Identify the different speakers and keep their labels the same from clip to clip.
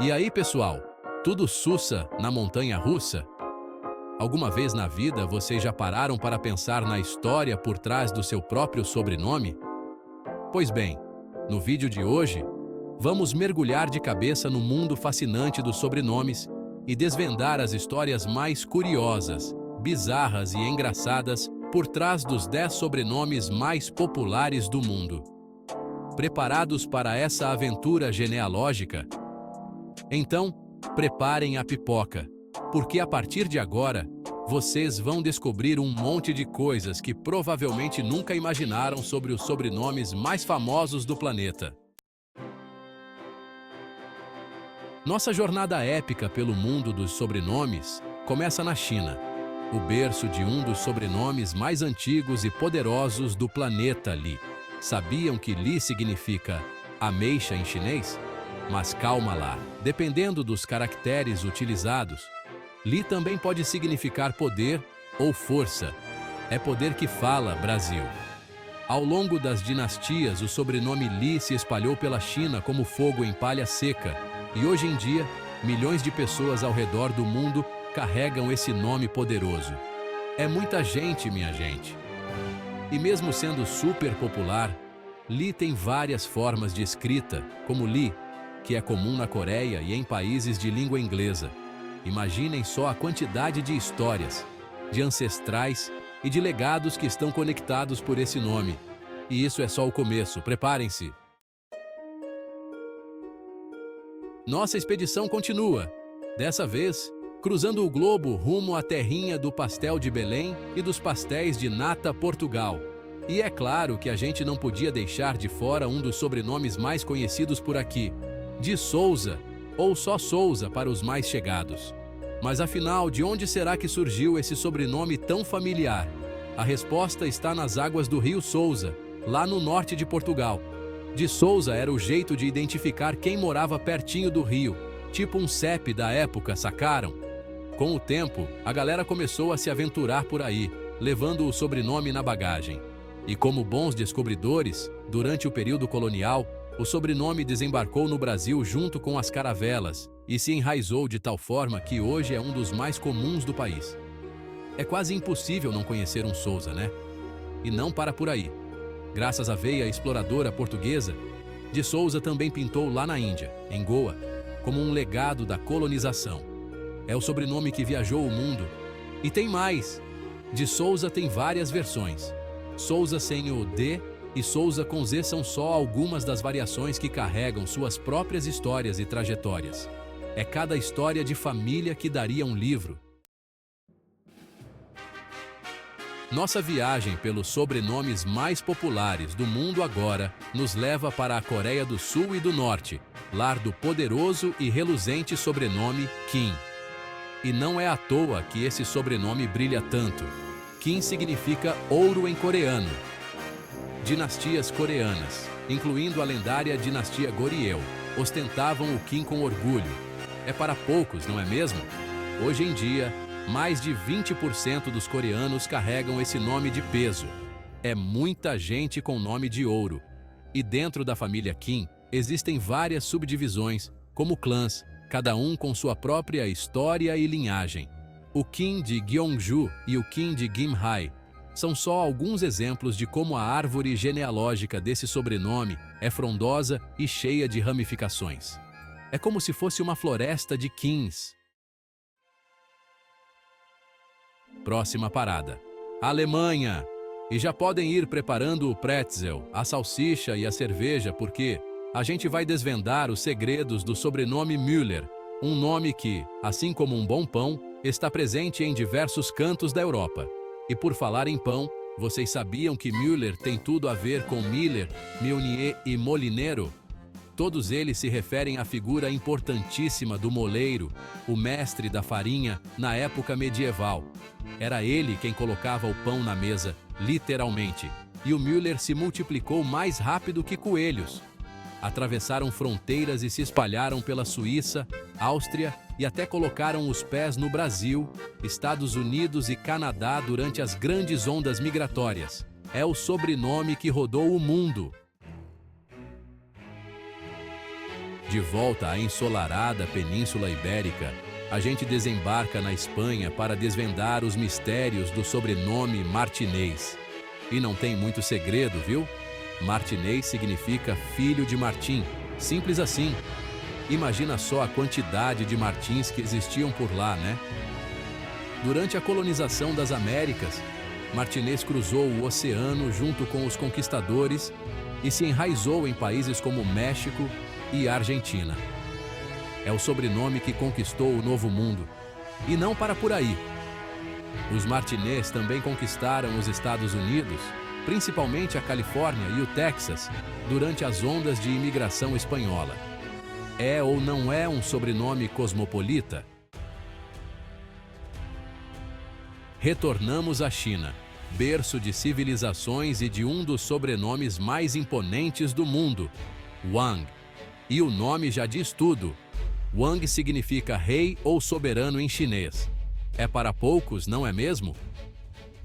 Speaker 1: E aí, pessoal? Tudo sussa na montanha-russa? Alguma vez na vida vocês já pararam para pensar na história por trás do seu próprio sobrenome? Pois bem, no vídeo de hoje, vamos mergulhar de cabeça no mundo fascinante dos sobrenomes e desvendar as histórias mais curiosas, bizarras e engraçadas por trás dos 10 sobrenomes mais populares do mundo. Preparados para essa aventura genealógica? Então, preparem a pipoca, porque a partir de agora, vocês vão descobrir um monte de coisas que provavelmente nunca imaginaram sobre os sobrenomes mais famosos do planeta. Nossa jornada épica pelo mundo dos sobrenomes começa na China, o berço de um dos sobrenomes mais antigos e poderosos do planeta Li. Sabiam que Li significa ameixa em chinês? Mas calma lá, dependendo dos caracteres utilizados, Li também pode significar poder ou força. É poder que fala, Brasil. Ao longo das dinastias, o sobrenome Li se espalhou pela China como fogo em palha seca, e hoje em dia, milhões de pessoas ao redor do mundo carregam esse nome poderoso. É muita gente, minha gente. E mesmo sendo super popular, Li tem várias formas de escrita, como Li, que é comum na Coreia e em países de língua inglesa. Imaginem só a quantidade de histórias, de ancestrais e de legados que estão conectados por esse nome. E isso é só o começo, preparem-se! Nossa expedição continua, dessa vez, cruzando o globo rumo à terrinha do pastel de Belém e dos pastéis de nata Portugal. E é claro que a gente não podia deixar de fora um dos sobrenomes mais conhecidos por aqui, de Souza, ou só Souza para os mais chegados. Mas afinal, de onde será que surgiu esse sobrenome tão familiar? A resposta está nas águas do rio Sousa, lá no norte de Portugal. De Souza era o jeito de identificar quem morava pertinho do rio, tipo um CEP da época, sacaram? Com o tempo, a galera começou a se aventurar por aí, levando o sobrenome na bagagem. E como bons descobridores, durante o período colonial, o sobrenome desembarcou no Brasil junto com as caravelas e se enraizou de tal forma que hoje é um dos mais comuns do país. É quase impossível não conhecer um Souza, né? E não para por aí. Graças à veia exploradora portuguesa, de Souza também pintou lá na Índia, em Goa, como um legado da colonização. É o sobrenome que viajou o mundo. E tem mais! De Souza tem várias versões. Souza sem o D e Souza com Z são só algumas das variações que carregam suas próprias histórias e trajetórias. É cada história de família que daria um livro. Nossa viagem pelos sobrenomes mais populares do mundo agora nos leva para a Coreia do Sul e do Norte, lar do poderoso e reluzente sobrenome Kim. E não é à toa que esse sobrenome brilha tanto. Kim significa ouro em coreano. Dinastias coreanas, incluindo a lendária dinastia Goryeo, ostentavam o Kim com orgulho. É para poucos, não é mesmo? Hoje em dia, mais de 20% dos coreanos carregam esse nome de peso. É muita gente com nome de ouro. E dentro da família Kim, existem várias subdivisões, como clãs, cada um com sua própria história e linhagem. O Kim de Gyeongju e o Kim de Gimhae são só alguns exemplos de como a árvore genealógica desse sobrenome é frondosa e cheia de ramificações. É como se fosse uma floresta de Kims. Próxima parada: Alemanha! E já podem ir preparando o pretzel, a salsicha e a cerveja, porque a gente vai desvendar os segredos do sobrenome Müller, um nome que, assim como um bom pão, está presente em diversos cantos da Europa. E por falar em pão, vocês sabiam que Müller tem tudo a ver com Miller, Meunier e Molineiro? Todos eles se referem à figura importantíssima do moleiro, o mestre da farinha, na época medieval. Era ele quem colocava o pão na mesa, literalmente, e o Müller se multiplicou mais rápido que coelhos. Atravessaram fronteiras e se espalharam pela Suíça, Áustria e até colocaram os pés no Brasil, Estados Unidos e Canadá durante as grandes ondas migratórias. É o sobrenome que rodou o mundo. De volta à ensolarada Península Ibérica, a gente desembarca na Espanha para desvendar os mistérios do sobrenome Martinez. E não tem muito segredo, viu? Martinez significa filho de Martim, simples assim. Imagina só a quantidade de Martins que existiam por lá, né? Durante a colonização das Américas, Martinez cruzou o oceano junto com os conquistadores e se enraizou em países como México e Argentina. É o sobrenome que conquistou o Novo Mundo. E não para por aí. Os Martinez também conquistaram os Estados Unidos, principalmente a Califórnia e o Texas, durante as ondas de imigração espanhola. É ou não é um sobrenome cosmopolita? Retornamos à China, berço de civilizações e de um dos sobrenomes mais imponentes do mundo, Wang. E o nome já diz tudo. Wang significa rei ou soberano em chinês. É para poucos, não é mesmo?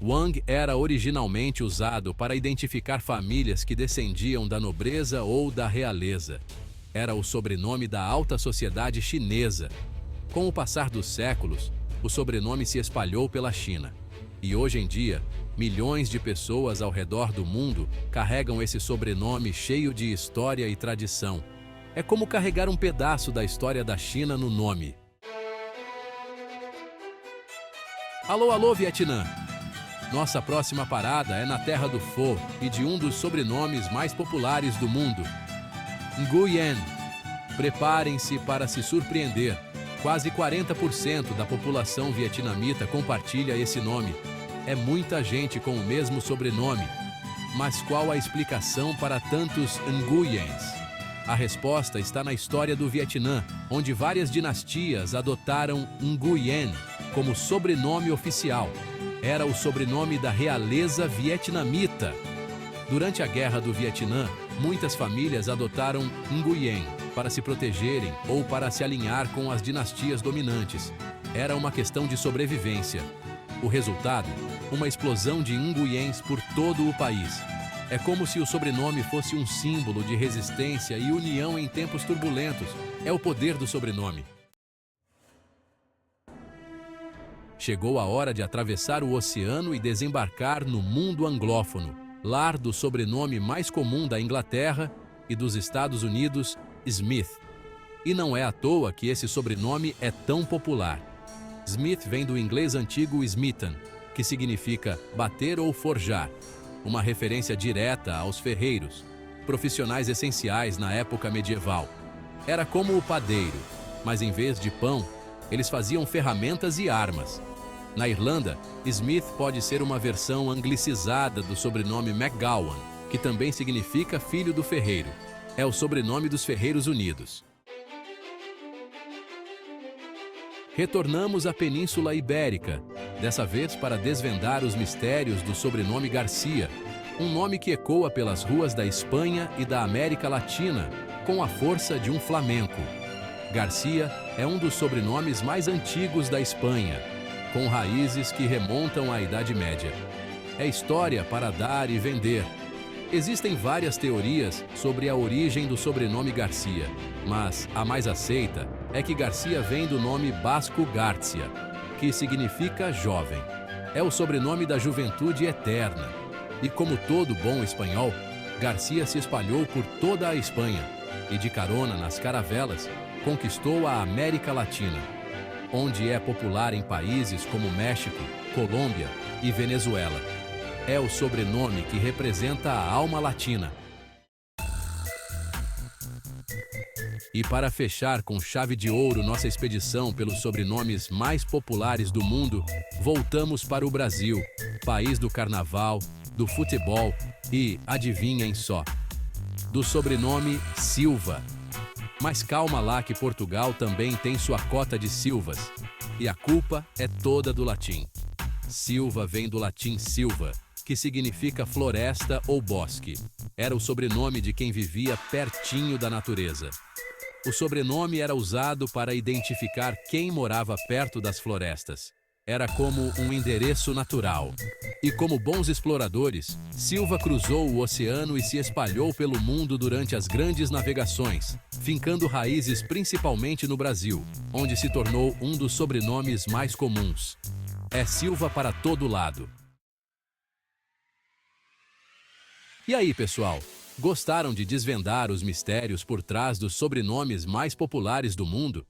Speaker 1: Wang era originalmente usado para identificar famílias que descendiam da nobreza ou da realeza. Era o sobrenome da alta sociedade chinesa. Com o passar dos séculos, o sobrenome se espalhou pela China. E hoje em dia, milhões de pessoas ao redor do mundo carregam esse sobrenome cheio de história e tradição. É como carregar um pedaço da história da China no nome. Alô, alô, Vietnã! Nossa próxima parada é na terra do Pho e de um dos sobrenomes mais populares do mundo, Nguyen. Preparem-se para se surpreender. Quase 40% da população vietnamita compartilha esse nome. É muita gente com o mesmo sobrenome. Mas qual a explicação para tantos Nguyens? A resposta está na história do Vietnã, onde várias dinastias adotaram Nguyen como sobrenome oficial. Era o sobrenome da realeza vietnamita. Durante a Guerra do Vietnã, muitas famílias adotaram Nguyen para se protegerem ou para se alinhar com as dinastias dominantes. Era uma questão de sobrevivência. O resultado? Uma explosão de Nguyens por todo o país. É como se o sobrenome fosse um símbolo de resistência e união em tempos turbulentos. É o poder do sobrenome. Chegou a hora de atravessar o oceano e desembarcar no mundo anglófono, lar do sobrenome mais comum da Inglaterra e dos Estados Unidos, Smith. E não é à toa que esse sobrenome é tão popular. Smith vem do inglês antigo smitten, que significa bater ou forjar, uma referência direta aos ferreiros, profissionais essenciais na época medieval. Era como o padeiro, mas em vez de pão, eles faziam ferramentas e armas. Na Irlanda, Smith pode ser uma versão anglicizada do sobrenome McGowan, que também significa filho do ferreiro. É o sobrenome dos Ferreiros Unidos. Retornamos à Península Ibérica, dessa vez para desvendar os mistérios do sobrenome Garcia, um nome que ecoa pelas ruas da Espanha e da América Latina, com a força de um flamenco. Garcia é um dos sobrenomes mais antigos da Espanha, com raízes que remontam à Idade Média. É história para dar e vender. Existem várias teorias sobre a origem do sobrenome Garcia, mas a mais aceita é que Garcia vem do nome basco Garcia, que significa jovem. É o sobrenome da juventude eterna. E como todo bom espanhol, Garcia se espalhou por toda a Espanha e, de carona nas caravelas, conquistou a América Latina, onde é popular em países como México, Colômbia e Venezuela. É o sobrenome que representa a alma latina. E para fechar com chave de ouro nossa expedição pelos sobrenomes mais populares do mundo, voltamos para o Brasil, país do carnaval, do futebol e, adivinhem só, do sobrenome Silva. Mas calma lá que Portugal também tem sua cota de Silvas, e a culpa é toda do latim. Silva vem do latim silva, que significa floresta ou bosque. Era o sobrenome de quem vivia pertinho da natureza. O sobrenome era usado para identificar quem morava perto das florestas. era como um endereço natural. E como bons exploradores, Silva cruzou o oceano e se espalhou pelo mundo durante as grandes navegações, fincando raízes principalmente no Brasil, onde se tornou um dos sobrenomes mais comuns. É Silva para todo lado. E aí, pessoal? Gostaram de desvendar os mistérios por trás dos sobrenomes mais populares do mundo?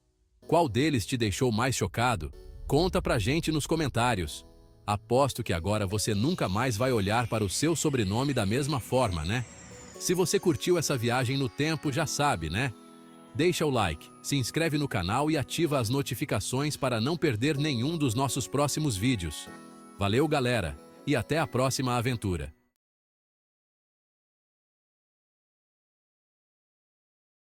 Speaker 1: Qual deles te deixou mais chocado? Conta pra gente nos comentários. Aposto que agora você nunca mais vai olhar para o seu sobrenome da mesma forma, né? Se você curtiu essa viagem no tempo, já sabe, né? Deixa o like, se inscreve no canal e ativa as notificações para não perder nenhum dos nossos próximos vídeos. Valeu, galera, e até a próxima aventura!